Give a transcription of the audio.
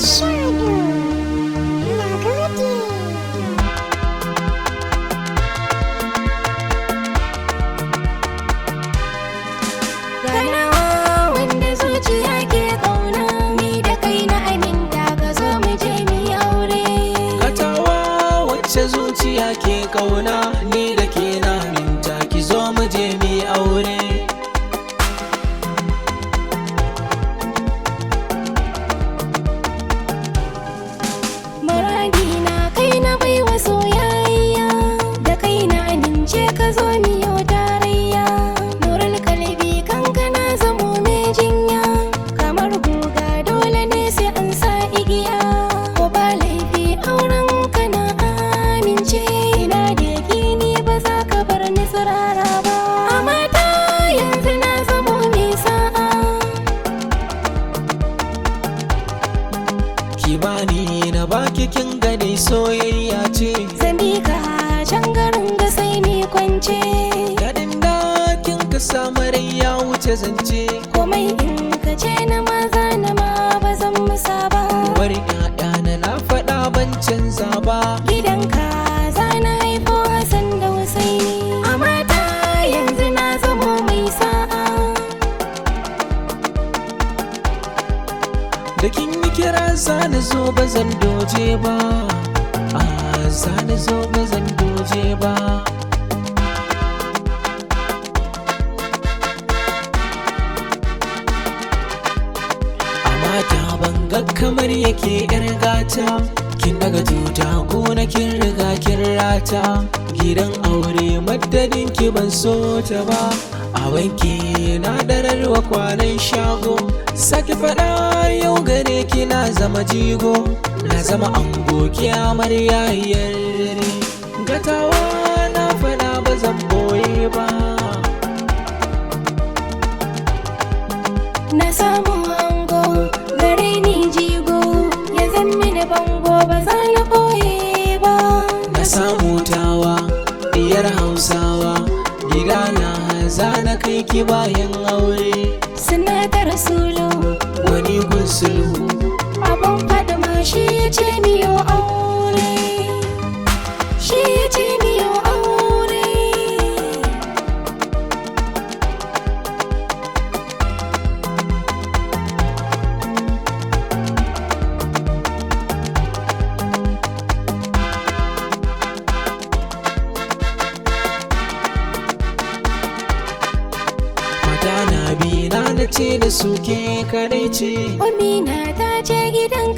Shadow, na gode. Ganawa wanda zuciya ke ƙauna, ni da kai na aminta ka zo mu je mu yi aure. Katawa wacce zuciya ke kauna, ni da ke na minta ki zo mu je mu yi aure. Muradi na kai na baiwa soyayya, da kai na amince ka zo mu yi tarayya. Nurul kalbi kankana zamo mai jinya, kamar guga dole ne sai an sa igiya. Ko ba laifi auren ka na amince, ina da yakini ba za ka bar ni tsirara ba. A mata yanzu na zamo mai sa'a. Ki bani na baki kin gane soyayya ce, Zamika can garin ga sai ni kwance. daɗin da kin ka samu rai ya wuce zance. Komai in ka ce na maza na ma ba zan musa ba. Wari ƴaƴana na faɗa ban canza ba. Gidanka za na haifo Hassan da Husaini. A mata yanzu na zamo mai sa'a. Da kin yi kira zani zo ba zan doje ba, zani zo ba zan doje ba. Mata ban ga kamar yake yar gata, kin daga tuta gona kin riga kin rata. Gidan aure madadin ki ban so ta ba, a wanki na dararwa kwanan shago. Saki faɗa yau gare ki na zama jigo, na zama ango ki amarya yarre. Gatawa na faɗa ba zan boye ba. Na samu ango gare ni jigo, ya zammi da bango ba za na koye ba. Na samu tawa diyar Hausawa, gida na za na kai ki bayan aure. Suna da rasulu Wani gun sulhu abin fada ma shi ya ce miyo aure. Shi ya ce miyo aure. mata na bi na ce da suke kadai ce. Amina ta je gidan